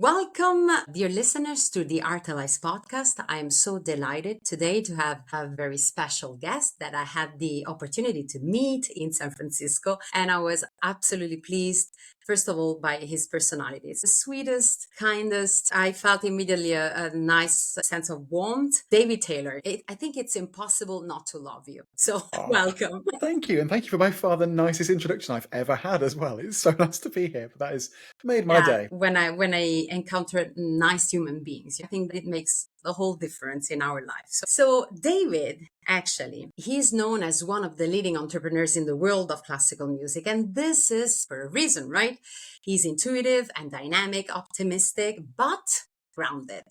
Welcome, dear listeners, to the Artelize podcast. I am so delighted today to have a very special guest that I had the opportunity to meet in San Francisco. And I was absolutely pleased, first of all, by his personality. It's the sweetest, kindest. I felt immediately a nice sense of warmth. David Taylor, I think it's impossible not to love you. So, Oh, welcome. thank you. And thank you for by far the nicest introduction I've ever had as well. It's so nice to be here. But that has made my Yeah, day. when I encounter nice human beings, I think it makes a whole difference in our lives. So David, actually, he's known as one of the leading entrepreneurs in the world of classical music, and this is for a reason, right? He's intuitive and dynamic, optimistic, but grounded.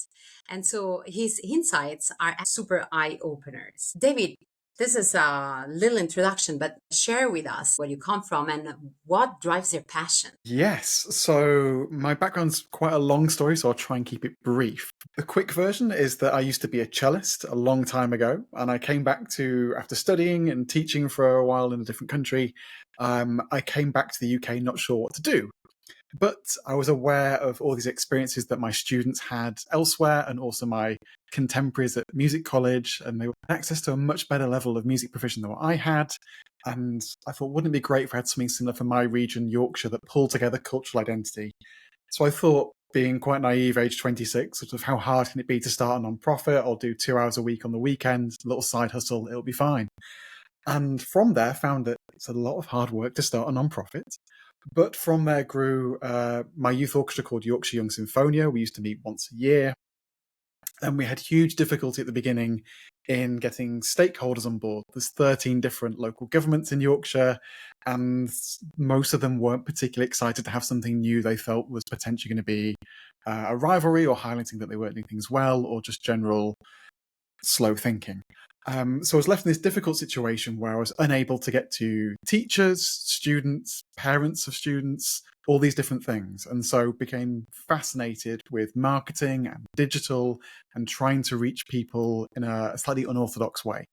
And so his insights are super eye openers. David, this is a little introduction, but share with us where you come from and what drives your passion. Yes. So my background's quite a long story, so I'll try and keep it brief. The quick version is that I used to be a cellist a long time ago, and I came back to, after studying and teaching for a while in a different country, I came back to the UK not sure what to do. But I was aware of all these experiences that my students had elsewhere and also my contemporaries at music college, and they had access to a much better level of music provision than what I had. And I thought, wouldn't it be great if I had something similar for my region, Yorkshire, that pulled together cultural identity? So I thought, being quite naive, age 26, sort of how hard can it be to start a non-profit? I'll do 2 hours a week on the weekend, a little side hustle, it'll be fine. And from there, found that it's a lot of hard work to start a non-profit. But from there grew my youth orchestra called Yorkshire Young Sinfonia. We used to meet once a year. And we had huge difficulty at the beginning in getting stakeholders on board. There's 13 different local governments in Yorkshire, and most of them weren't particularly excited to have something new they felt was potentially going to be a rivalry or highlighting that they weren't doing things well or just general slow thinking. So I was left in this difficult situation where I was unable to get to teachers, students, parents of students, all these different things. And so became fascinated with marketing and digital and trying to reach people in a slightly unorthodox way.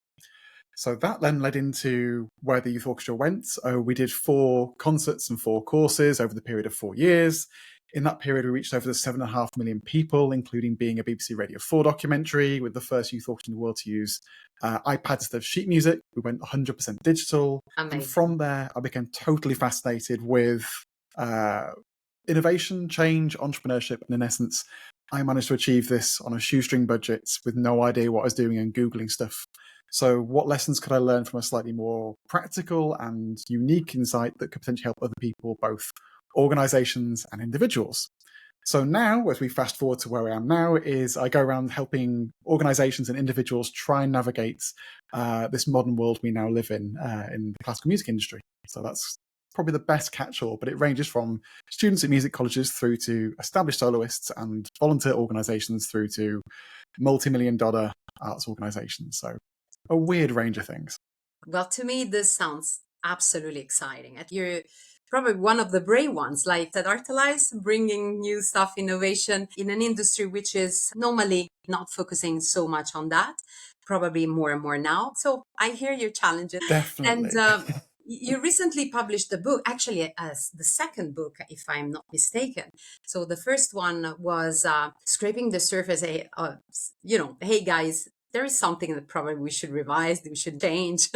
So that then led into where the youth orchestra went. We did 4 concerts and 4 courses over the period of 4 years. In that period, we reached over the 7.5 million people, including being a BBC Radio 4 documentary with the first youth orchestra in the world to use iPads instead of sheet music. We went 100% digital. And Amazing. from there, I became totally fascinated with innovation, change, entrepreneurship. And in essence, I managed to achieve this on a shoestring budget with no idea what I was doing and Googling stuff. So what lessons could I learn from a slightly more practical and unique insight that could potentially help other people, both organizations and individuals? So now, as we fast forward to where I am now, is I go around helping organizations and individuals try and navigate this modern world we now live in the classical music industry. So that's probably the best catch-all, but it ranges from students at music colleges through to established soloists and volunteer organizations through to multi-million-dollar arts organizations. So a weird range of things. Well, to me, this sounds absolutely exciting. And you're probably one of the brave ones, like that Artelize, bringing new stuff, innovation in an industry which is normally not focusing so much on that, probably more and more now. So I hear your challenges. And Definitely. you recently published a book, actually, as the second book, if I'm not mistaken. So the first one was scraping the surface. Hey guys, there is something that probably we should revise, we should change,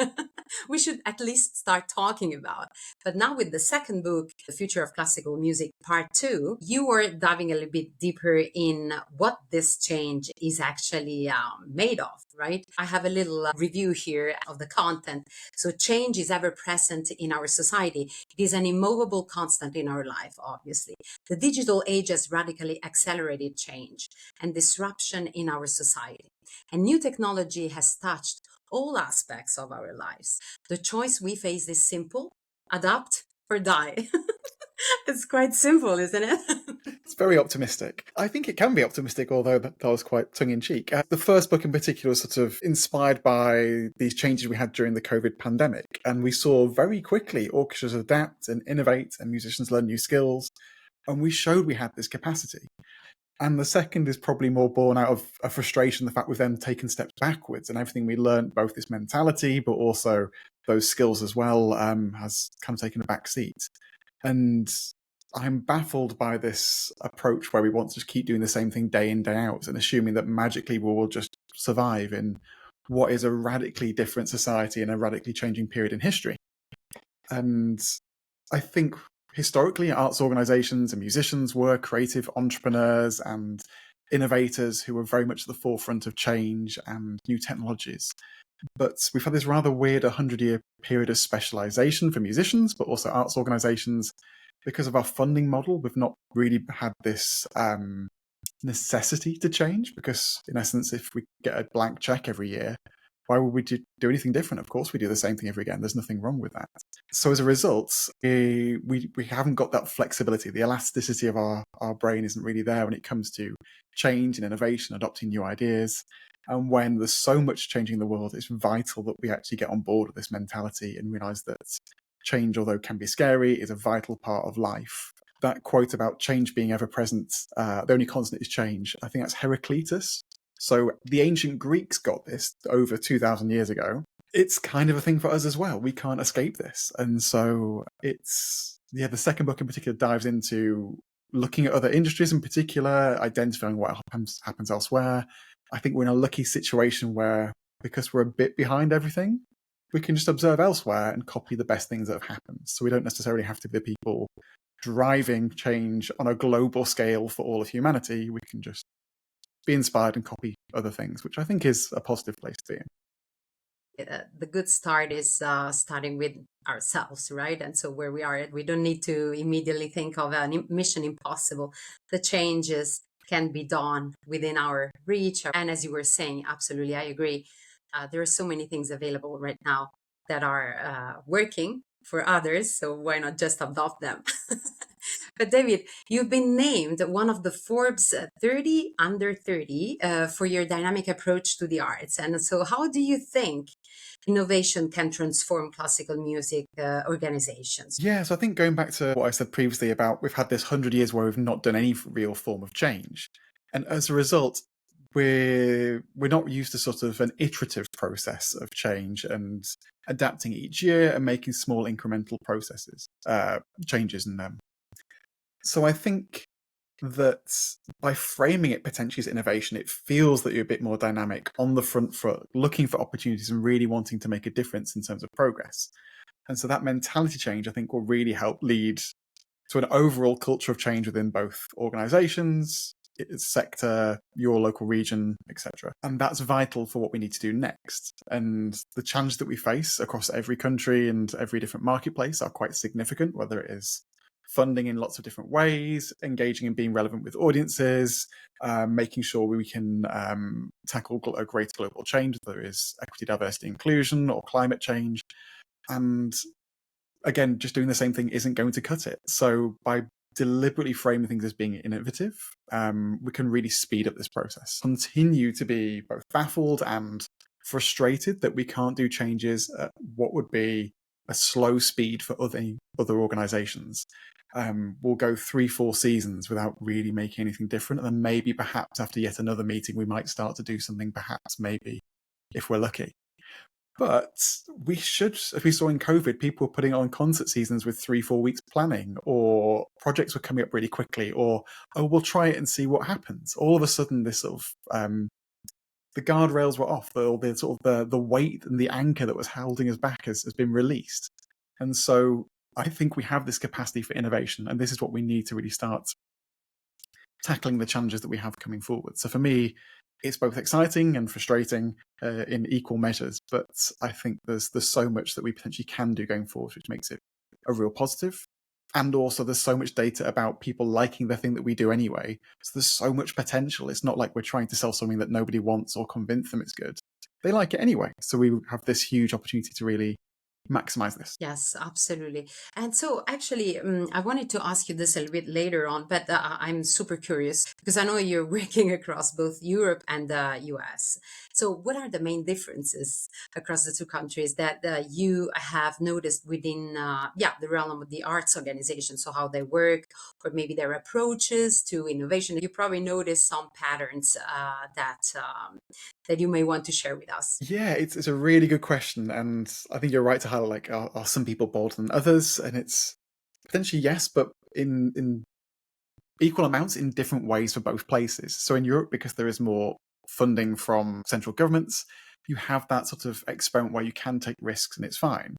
we should at least start talking about. But now with the second book, The Future of Classical Music, Part 2, you were diving a little bit deeper in what this change is actually made of, right? I have a little review here of the content. So change is ever present in our society. It is an immovable constant in our life, obviously. The digital age has radically accelerated change and disruption in our society. And new technology has touched all aspects of our lives. The choice we face is simple: adapt or die. It's quite simple, isn't it? It's very optimistic. I think it can be optimistic, although that was quite tongue-in-cheek. The first book in particular was sort of inspired by these changes we had during the COVID pandemic. And we saw very quickly orchestras adapt and innovate and musicians learn new skills. And we showed we had this capacity. And the second is probably more born out of a frustration, the fact we've then taken steps backwards and everything we learned, both this mentality, but also those skills as well, has kind of taken a back seat. And I'm baffled by this approach where we want to just keep doing the same thing day in, day out, and assuming that magically we will just survive in what is a radically different society and a radically changing period in history. And I think historically, arts organizations and musicians were creative entrepreneurs and innovators who were very much at the forefront of change and new technologies. But we've had this rather weird 100-year period of specialization for musicians, but also arts organizations. Because of our funding model, we've not really had this necessity to change, because in essence, if we get a blank check every year, why would we do anything different? Of course, we do the same thing every again. There's nothing wrong with that. So as a result, we haven't got that flexibility. The elasticity of our brain isn't really there when it comes to change and innovation, adopting new ideas. And when there's so much changing in the world, it's vital that we actually get on board with this mentality and realize that change, although can be scary, is a vital part of life. That quote about change being ever present, the only constant is change, I think that's Heraclitus. So the ancient Greeks got this over 2,000 years ago. It's kind of a thing for us as well. We can't escape this. And so the second book in particular dives into looking at other industries in particular, identifying what happens elsewhere. I think we're in a lucky situation where, because we're a bit behind everything, we can just observe elsewhere and copy the best things that have happened. So we don't necessarily have to be the people driving change on a global scale for all of humanity. We can just be inspired and copy other things, which I think is a positive place to be in. The good start is starting with ourselves, right? And so where we are, we don't need to immediately think of a mission impossible. The changes can be done within our reach. And as you were saying, absolutely, I agree. There are so many things available right now that are working for others. So why not just adopt them? But David, you've been named one of the Forbes 30 under 30 for your dynamic approach to the arts. And so how do you think innovation can transform classical music organizations? Yeah, so I think going back to what I said previously about we've had this 100 years where we've not done any real form of change. And as a result, we're not used to sort of an iterative process of change and adapting each year and making small incremental changes in them. So I think that by framing it potentially as innovation, it feels that you're a bit more dynamic on the front foot, looking for opportunities and really wanting to make a difference in terms of progress. And so that mentality change, I think, will really help lead to an overall culture of change within both organizations, sector, your local region, etc. And that's vital for what we need to do next. And the challenges that we face across every country and every different marketplace are quite significant, whether it is funding in lots of different ways, engaging and being relevant with audiences, making sure we can tackle a great global change, whether it is equity, diversity, inclusion, or climate change. And again, just doing the same thing isn't going to cut it. So by deliberately framing things as being innovative, we can really speed up this process. Continue to be both baffled and frustrated that we can't do changes at what would be a slow speed for other organizations. We'll go 3-4 seasons without really making anything different. And then maybe perhaps after yet another meeting, we might start to do something, perhaps maybe, if we're lucky. But we should, as we saw in COVID, people were putting on concert seasons with 3-4 weeks planning, or projects were coming up really quickly, or, oh, we'll try it and see what happens. All of a sudden, this sort of, the guardrails were off, the weight and the anchor that was holding us back has been released. And so I think we have this capacity for innovation, and this is what we need to really start tackling the challenges that we have coming forward. So for me, it's both exciting and frustrating in equal measures, but I think there's so much that we potentially can do going forward, which makes it a real positive. And also there's so much data about people liking the thing that we do anyway. So there's so much potential. It's not like we're trying to sell something that nobody wants or convince them it's good. They like it anyway. So we have this huge opportunity to really maximize this. Yes, absolutely. And so actually, I wanted to ask you this a little bit later on, but I'm super curious because I know you're working across both Europe and the US. So what are the main differences across the two countries that you have noticed within, the realm of the arts organization? So how they work, or maybe their approaches to innovation. You probably noticed some patterns that you may want to share with us. Yeah, it's a really good question, and I think you're right to highlight, like, are some people bolder than others? And it's potentially yes, but in equal amounts in different ways for both places. So in Europe, because there is more funding from central governments, you have that sort of experiment where you can take risks and it's fine.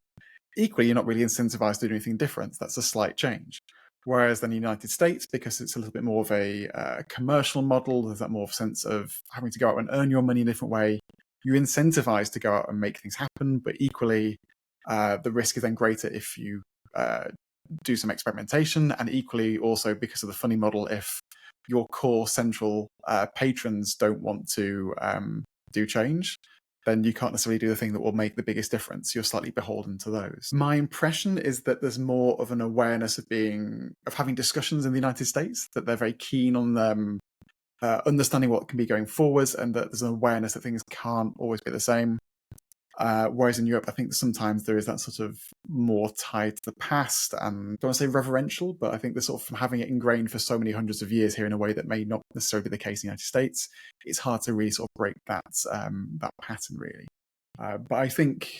Equally, you're not really incentivized to do anything different. That's a slight change. Whereas in the United States, because it's a little bit more of a commercial model, there's that more sense of having to go out and earn your money in a different way. You're incentivized to go out and make things happen, but equally, the risk is then greater if you do some experimentation, and equally also because of the funding model, if your core central patrons don't want to do change, then you can't necessarily do the thing that will make the biggest difference. You're slightly beholden to those. My impression is that there's more of an awareness of having discussions in the United States, that they're very keen on understanding what can be going forwards, and that there's an awareness that things can't always be the same. Whereas in Europe, I think sometimes there is that sort of more tied to the past, and I don't want to say reverential, but I think the sort of having it ingrained for so many hundreds of years here in a way that may not necessarily be the case in the United States, it's hard to really sort of break that pattern, really. But I think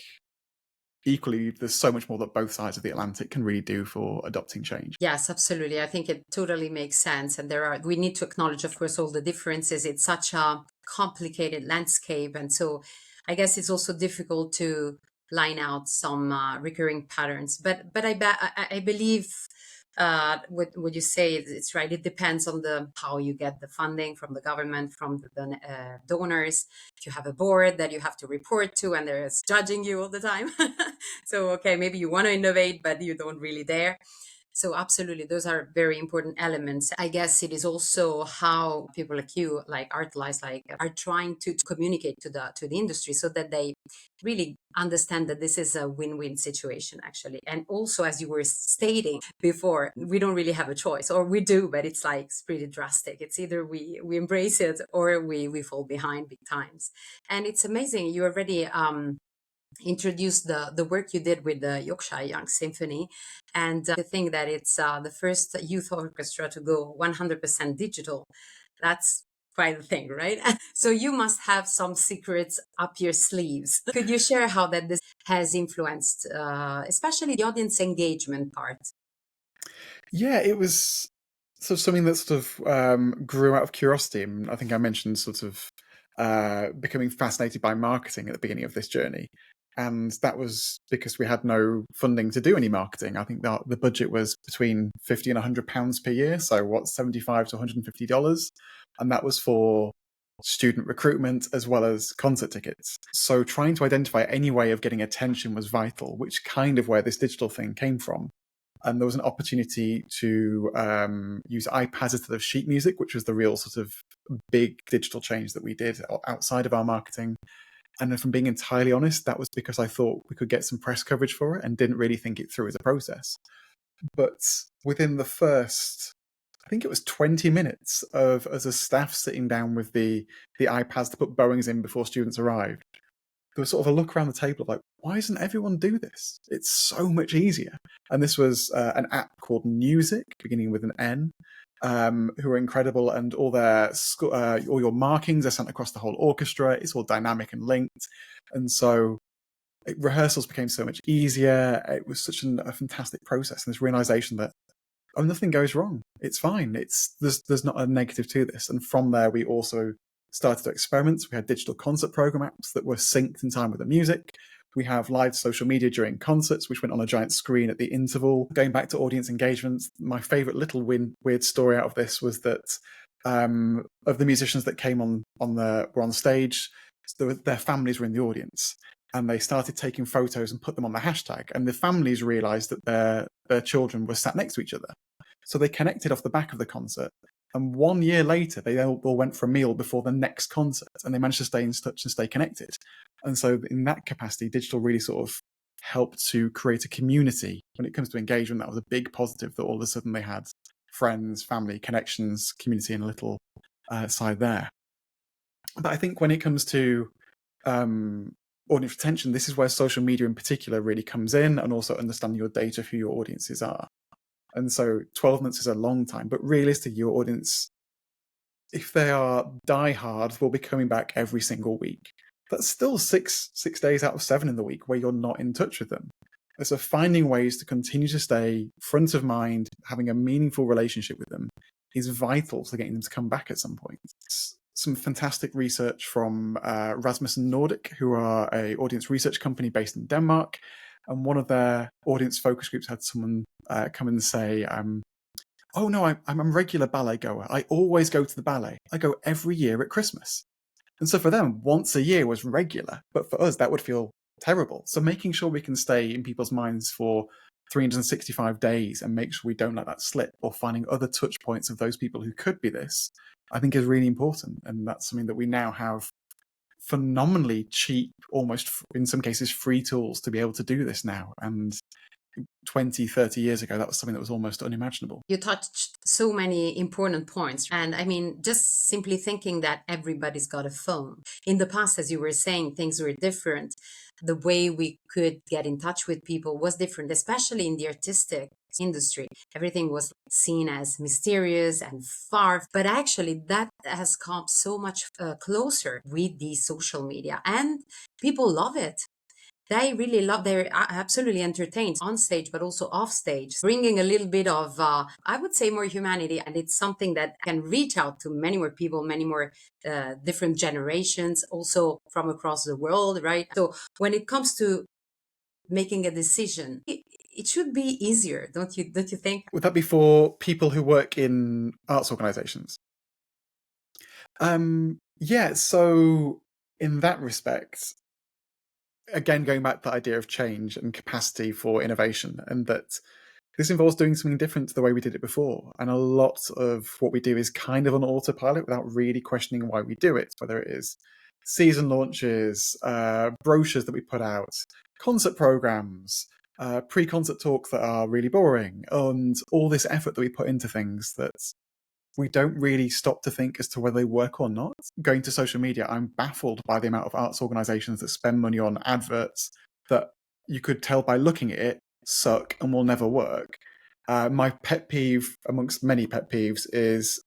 equally, there's so much more that both sides of the Atlantic can really do for adopting change. Yes, absolutely. I think it totally makes sense. And we need to acknowledge, of course, all the differences. It's such a complicated landscape. And so I guess it's also difficult to line out some recurring patterns. But I believe what you say, it's right. It depends on how you get the funding from the government, from the donors. If you have a board that you have to report to and they're judging you all the time. So, okay, maybe you want to innovate, but you don't really dare. So absolutely, those are very important elements. I guess it is also how people like you, like Artelize, are trying to communicate to the industry so that they really understand that this is a win-win situation, actually. And also, as you were stating before, we don't really have a choice, or we do, but it's pretty drastic. It's either we embrace it or we fall behind big times. And it's amazing. You already introduced the work you did with the Yorkshire Young Symphony, and the thing that it's the first youth orchestra to go 100% digital. That's quite a thing, right? So you must have some secrets up your sleeves. Could you share how this has influenced, especially the audience engagement part? Yeah, it was sort of something that sort of grew out of curiosity. And I think I mentioned sort of becoming fascinated by marketing at the beginning of this journey. And that was because we had no funding to do any marketing. I think that the budget was between £50 and £100 per year. So what's $75 to $150? And that was for student recruitment as well as concert tickets. So trying to identify any way of getting attention was vital, which kind of where this digital thing came from. And there was an opportunity to use iPads instead of sheet music, which was the real sort of big digital change that we did outside of our marketing. And if I'm being entirely honest, that was because I thought we could get some press coverage for it and didn't really think it through as a process. But within the first, I think it was 20 minutes of as a staff sitting down with the iPads to put bowings in before students arrived, there was sort of a look around the table of like, why doesn't everyone do this? It's so much easier. And this was an app called Music, beginning with an N, who are incredible, and all your markings are sent across the whole orchestra. It's all dynamic and linked, and so rehearsals became so much easier. It was such a fantastic process, and this realization that nothing goes wrong. It's fine. There's not a negative to this. And from there, we also started to experiment. We had digital concert program apps that were synced in time with the music. We have live social media during concerts, which went on a giant screen at the interval. Going back to audience engagement, my favorite little weird story out of this was that of the musicians that came were on stage, their families were in the audience, and they started taking photos and put them on the hashtag. And the families realized that their children were sat next to each other. So they connected off the back of the concert. And 1 year later, they all went for a meal before the next concert, and they managed to stay in touch and stay connected. And so in that capacity, digital really sort of helped to create a community. When it comes to engagement, that was a big positive, that all of a sudden they had friends, family, connections, community in a little side there. But I think when it comes to audience retention, this is where social media in particular really comes in, and also understanding your data, who your audiences are. And so 12 months is a long time, but realistically, your audience, if they are diehard, will be coming back every single week. That's still six days out of 7 in the week where you're not in touch with them. So finding ways to continue to stay front of mind, having a meaningful relationship with them is vital to getting them to come back at some point. Some fantastic research from Rasmussen Nordic, who are a audience research company based in Denmark. And one of their audience focus groups had someone come and say, oh no, I'm a regular ballet goer. I always go to the ballet. I go every year at Christmas. And so for them, once a year was regular, but for us, that would feel terrible. So making sure we can stay in people's minds for 365 days and make sure we don't let that slip, or finding other touch points of those people who could be this, I think is really important. And that's something that we now have phenomenally cheap, almost in some cases free tools to be able to do this now. And 20, 30 years ago, that was something that was almost unimaginable. You touched so many important points. And I mean, just simply thinking that everybody's got a phone. In the past, as you were saying, things were different. The way we could get in touch with people was different, especially in the artistic industry. Everything was seen as mysterious and far, but actually that has come so much closer with the social media, and people love it. They really love, they're absolutely entertained on stage, but also off stage, bringing a little bit of, I would say, more humanity. And it's something that can reach out to many more people, many more different generations, also from across the world, right? So when it comes to making a decision, it should be easier, don't you think? Would that be for people who work in arts organizations? Yeah, so in that respect, again, going back to the idea of change and capacity for innovation, and that this involves doing something different to the way we did it before. And a lot of what we do is kind of on autopilot without really questioning why we do it, whether it is season launches, brochures that we put out, concert programs, pre-concert talks that are really boring, and all this effort that we put into things that we don't really stop to think as to whether they work or not. Going to social media, I'm baffled by the amount of arts organizations that spend money on adverts that you could tell by looking at it suck and will never work. My pet peeve, amongst many pet peeves, is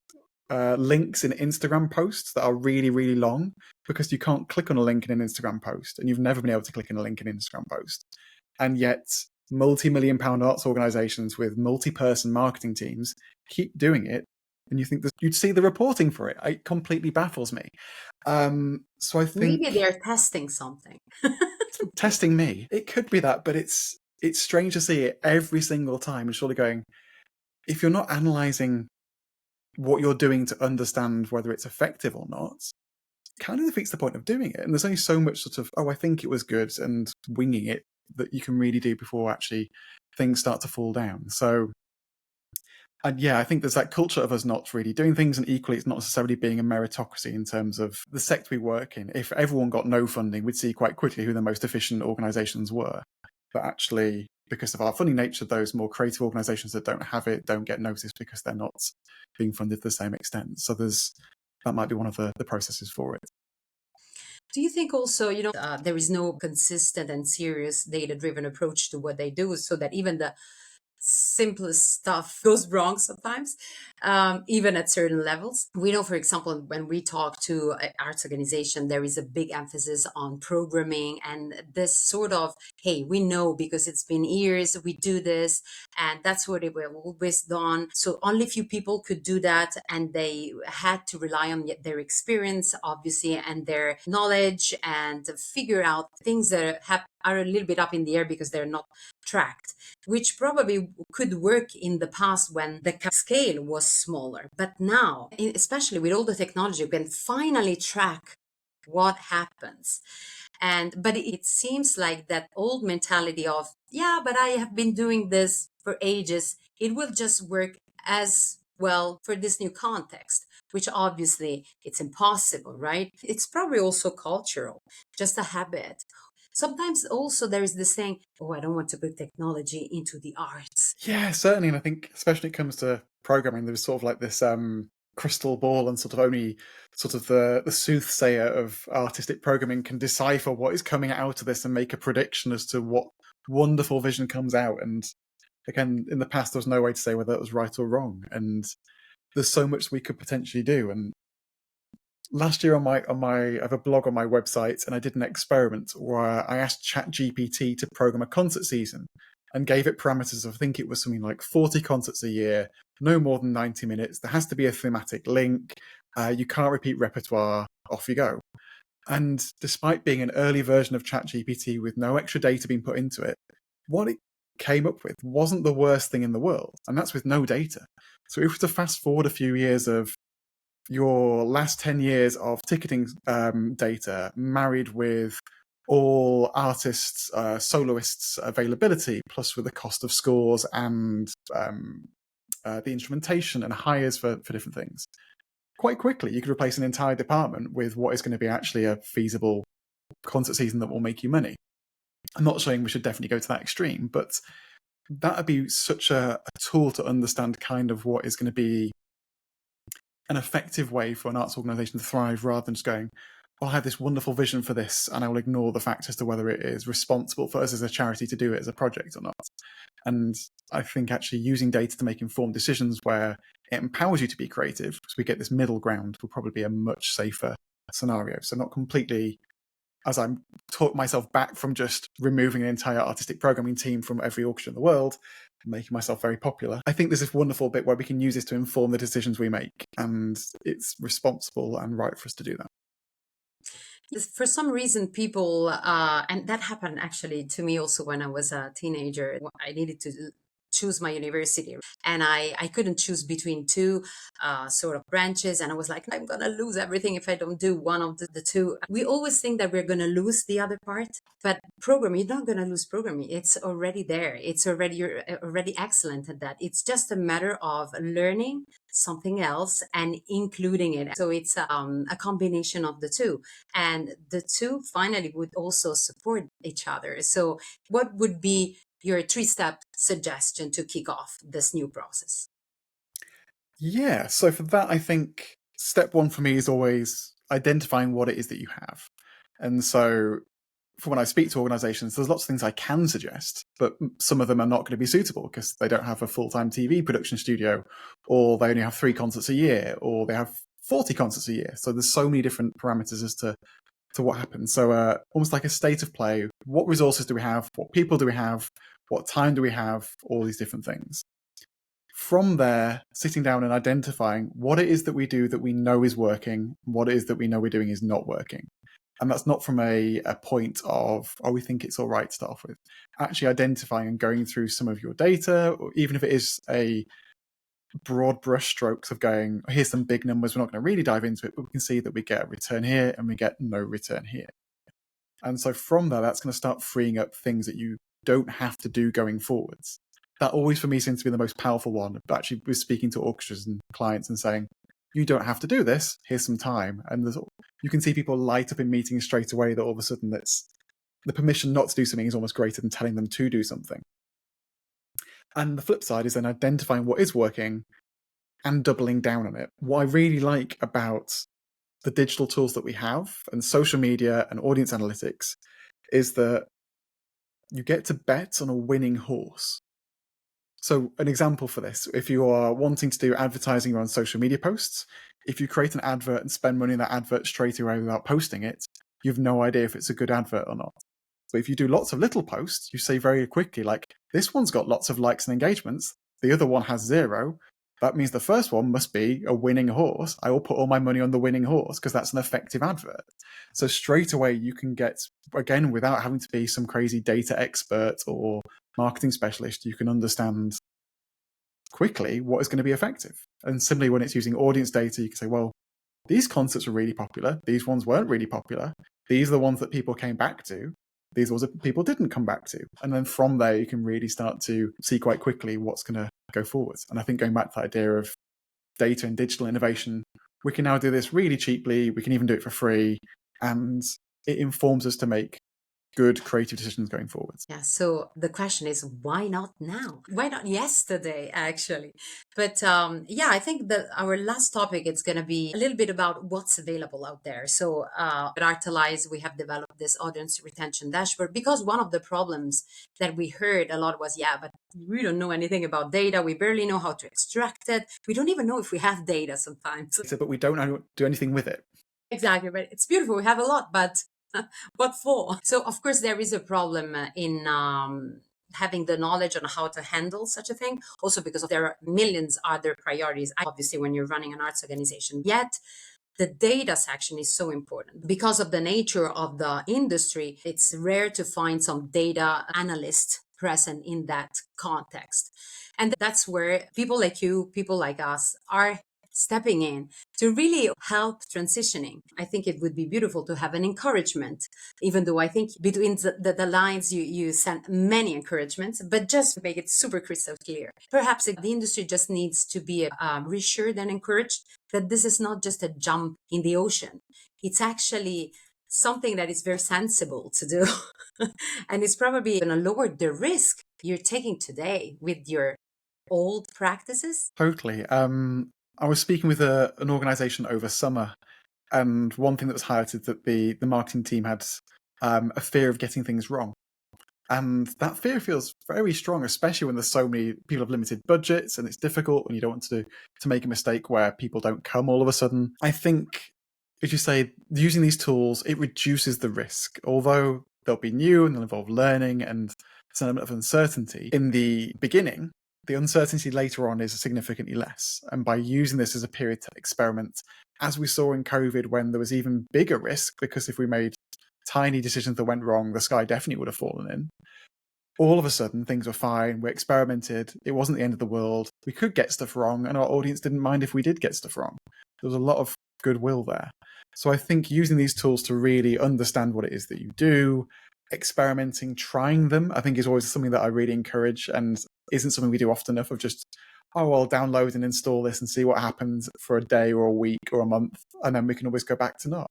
links in Instagram posts that are really, really long, because you can't click on a link in an Instagram post, and you've never been able to click on a link in an Instagram post. And yet multi-million pound arts organizations with multi-person marketing teams keep doing it, and you think that you'd see the reporting for it. It completely baffles me. So I Maybe think they're testing something. testing me, it could be that, but it's strange to see it every single time and surely going, if you're not analyzing what you're doing to understand whether it's effective or not, kind of defeats the point of doing it. And there's only so much sort of, oh, I think it was good, and winging it that you can really do before actually things start to fall down. So and yeah, I think there's that culture of us not really doing things, and equally it's not necessarily being a meritocracy in terms of the sector we work in. If everyone got no funding, we'd see quite quickly who the most efficient organisations were. But actually, because of our funding nature, those more creative organisations that don't have it don't get noticed because they're not being funded to the same extent. So that might be one of the processes for it. Do you think also, there is no consistent and serious data-driven approach to what they do, so that even the simplest stuff goes wrong sometimes, even at certain levels? We know, for example, when we talk to an arts organization, there is a big emphasis on programming and this sort of, hey, we know because it's been years, we do this, and that's what it will always done. So only few people could do that, and they had to rely on their experience, obviously, and their knowledge, and figure out things that are a little bit up in the air because they're not tracked, which probably could work in the past when the scale was smaller. But now, especially with all the technology, we can finally track what happens. But it seems like that old mentality of, yeah, but I have been doing this for ages, it will just work as well for this new context, which obviously it's impossible, right? It's probably also cultural, just a habit. Sometimes also there is this saying, oh, I don't want to put technology into the arts. Yeah, certainly. And I think especially when it comes to programming, there's sort of like this crystal ball, and sort of only sort of the soothsayer of artistic programming can decipher what is coming out of this and make a prediction as to what wonderful vision comes out. And again, in the past, there was no way to say whether it was right or wrong. And there's so much we could potentially do. And last year I have a blog on my website, and I did an experiment where I asked ChatGPT to program a concert season and gave it parameters of, I think it was something like 40 concerts a year, no more than 90 minutes. There has to be a thematic link. You can't repeat repertoire. Off you go. And despite being an early version of ChatGPT with no extra data being put into it, what it came up with wasn't the worst thing in the world. And that's with no data. So if we were to fast forward a few years of your last 10 years of ticketing data married with all artists, soloists availability, plus with the cost of scores and the instrumentation and hires for different things. Quite quickly, you could replace an entire department with what is going to be actually a feasible concert season that will make you money. I'm not saying we should definitely go to that extreme, but that would be such a tool to understand kind of what is going to be an effective way for an arts organisation to thrive, rather than just going, well, I have this wonderful vision for this, and I will ignore the fact as to whether it is responsible for us as a charity to do it as a project or not. And I think actually using data to make informed decisions where it empowers you to be creative, because we get this middle ground, will probably be a much safer scenario. So not completely, as I'm taught myself back from just removing an entire artistic programming team from every orchestra in the world, making myself very popular. I think there's this wonderful bit where we can use this to inform the decisions we make, and it's responsible and right for us to do that. For some reason, people, and that happened actually to me also when I was a teenager. I needed to choose my university, and I couldn't choose between two sort of branches, and I was like, I'm gonna lose everything if I don't do one of the two. We always think that we're gonna lose the other part, but programming, you're not gonna lose programming. It's already there. You're already excellent at that. It's just a matter of learning something else and including it. So it's a combination of the two, and the two finally would also support each other. So what would be your three-step suggestion to kick off this new process? Yeah, so for that, I think step one for me is always identifying what it is that you have. And so for when I speak to organizations, there's lots of things I can suggest, but some of them are not going to be suitable because they don't have a full-time TV production studio, or they only have 3 concerts a year, or they have 40 concerts a year. So there's so many different parameters as to what happens. So almost like a state of play. What resources do we have? What people do we have? What time do we have? All these different things. From there, sitting down and identifying what it is that we do that we know is working, what it is that we know we're doing is not working. And that's not from a point of, oh, we think it's all right to start off with. Actually identifying and going through some of your data, or even if it is a broad brush strokes of going, oh, here's some big numbers, we're not going to really dive into it, but we can see that we get a return here and we get no return here. And so from there, that's going to start freeing up things that you don't have to do going forwards. That always for me seems to be the most powerful one. But actually, we're speaking to orchestras and clients and saying, you don't have to do this, here's some time. And you can see people light up in meetings straight away that all of a sudden that's the permission not to do something is almost greater than telling them to do something. And the flip side is then identifying what is working and doubling down on it. What I really like about the digital tools that we have and social media and audience analytics is that you get to bet on a winning horse. So an example for this, if you are wanting to do advertising on social media posts, if you create an advert and spend money on that advert straight away without posting it, you have no idea if it's a good advert or not. But if you do lots of little posts, you say very quickly, like, this one's got lots of likes and engagements, the other one has 0. That means the first one must be a winning horse. I will put all my money on the winning horse because that's an effective advert. So straight away, you can get, again, without having to be some crazy data expert or marketing specialist, you can understand quickly what is going to be effective. And similarly, when it's using audience data, you can say, well, these concerts were really popular. These ones weren't really popular. These are the ones that people came back to. These ones that people didn't come back to. And then from there, you can really start to see quite quickly what's going to go forwards. And I think going back to that idea of data and digital innovation, we can now do this really cheaply. We can even do it for free. And it informs us to make good creative decisions going forwards. Yeah, so the question is, why not now? Why not yesterday, actually? But yeah, I think that our last topic is going to be a little bit about what's available out there. So at Artelize, we have developed this audience retention dashboard because one of the problems that we heard a lot was, yeah, but we don't know anything about data. We barely know how to extract it. We don't even know if we have data sometimes. But we don't do anything with it. Exactly, but it's beautiful. We have a lot, but what for? So, of course, there is a problem in having the knowledge on how to handle such a thing. Also, because there are millions other priorities, obviously, when you're running an arts organization. Yet, the data section is so important because of the nature of the industry. It's rare to find some data analyst present in that context. And that's where people like you, people like us are stepping in to really help transitioning. I think it would be beautiful to have an encouragement, even though I think between the lines you sent many encouragements, but just make it super crystal clear. Perhaps the industry just needs to be reassured and encouraged that this is not just a jump in the ocean. It's actually something that is very sensible to do. And it's probably going to lower the risk you're taking today with your old practices. Totally. I was speaking with an organization over summer, and one thing that was highlighted that the marketing team had a fear of getting things wrong. And that fear feels very strong, especially when there's so many people have limited budgets and it's difficult when you don't want to make a mistake where people don't come all of a sudden. I think, as you say, using these tools, it reduces the risk. Although they'll be new and they'll involve learning and some element of uncertainty in the beginning, the uncertainty later on is significantly less. And by using this as a period to experiment, as we saw in COVID when there was even bigger risk, because if we made tiny decisions that went wrong, the sky definitely would have fallen in. All of a sudden, things were fine. We experimented. It wasn't the end of the world. We could get stuff wrong, and our audience didn't mind if we did get stuff wrong. There was a lot of goodwill there. So I think using these tools to really understand what it is that you do, experimenting, trying them, I think is always something that I really encourage and isn't something we do often enough of just, oh, I'll download and install this and see what happens for a day or a week or a month, and then we can always go back to not.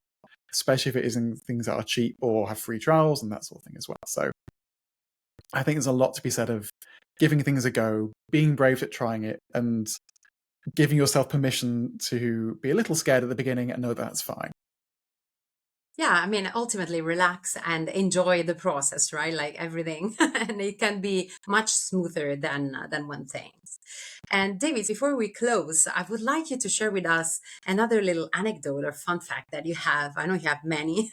Especially if it isn't things that are cheap or have free trials and that sort of thing as well. So I think there's a lot to be said of giving things a go, being brave at trying it, and giving yourself permission to be a little scared at the beginning and know that's fine. Yeah, I mean, ultimately relax and enjoy the process, right? Like everything, and it can be much smoother than one thinks. And David, before we close, I would like you to share with us another little anecdote or fun fact that you have. I know you have many,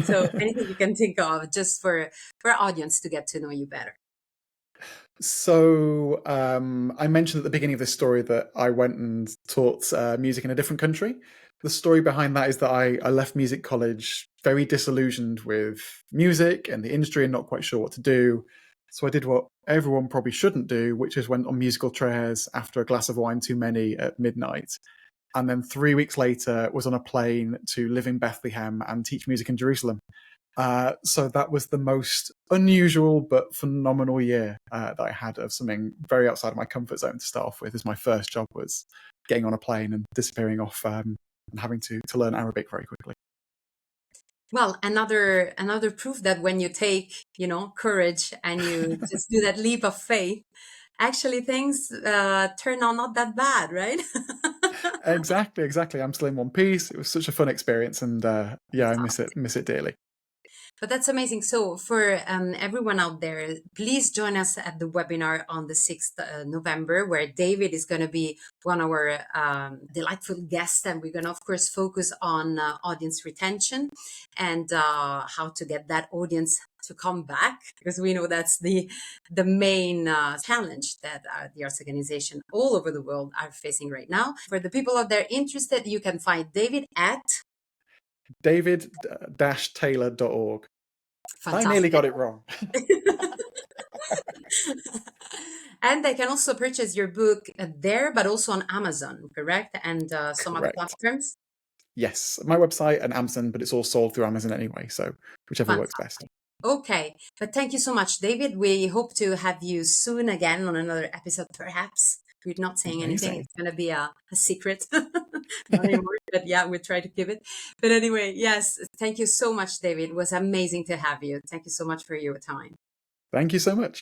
so anything you can think of, just for our audience to get to know you better. So I mentioned at the beginning of this story that I went and taught music in a different country. The story behind that is that I left music college very disillusioned with music and the industry and not quite sure what to do. So I did what everyone probably shouldn't do, which is went on musical chairs after a glass of wine too many at midnight. And then 3 weeks later was on a plane to live in Bethlehem and teach music in Jerusalem. So that was the most unusual but phenomenal year that I had of something very outside of my comfort zone to start off with. As my first job was getting on a plane and disappearing off and having to learn Arabic very quickly. Well, another proof that when you take, courage and you just do that leap of faith, actually things turn out not that bad, right? Exactly. I'm still in one piece. It was such a fun experience, and yeah, I miss it dearly. But that's amazing. So for everyone out there, please join us at the webinar on the 6th November, where David is going to be one of our delightful guests. And we're going to, of course, focus on audience retention and how to get that audience to come back, because we know that's the main challenge that the arts organization all over the world are facing right now. For the people out there interested, you can find David at David-Taylor.org. I nearly fantastic. got it wrong. And they can also purchase your book there, but also on Amazon, correct? And some other Correct. platforms. Yes, my website and Amazon, but it's all sold through Amazon anyway, so whichever works best. Fantastic. Okay. But thank you so much, David. We hope to have you soon again on another episode, perhaps. We're not saying anything. Amazing. It's going to be a secret. Not anymore, but yeah, we try to keep it. But anyway, yes, thank you so much, David. It was amazing to have you. Thank you so much for your time. Thank you so much.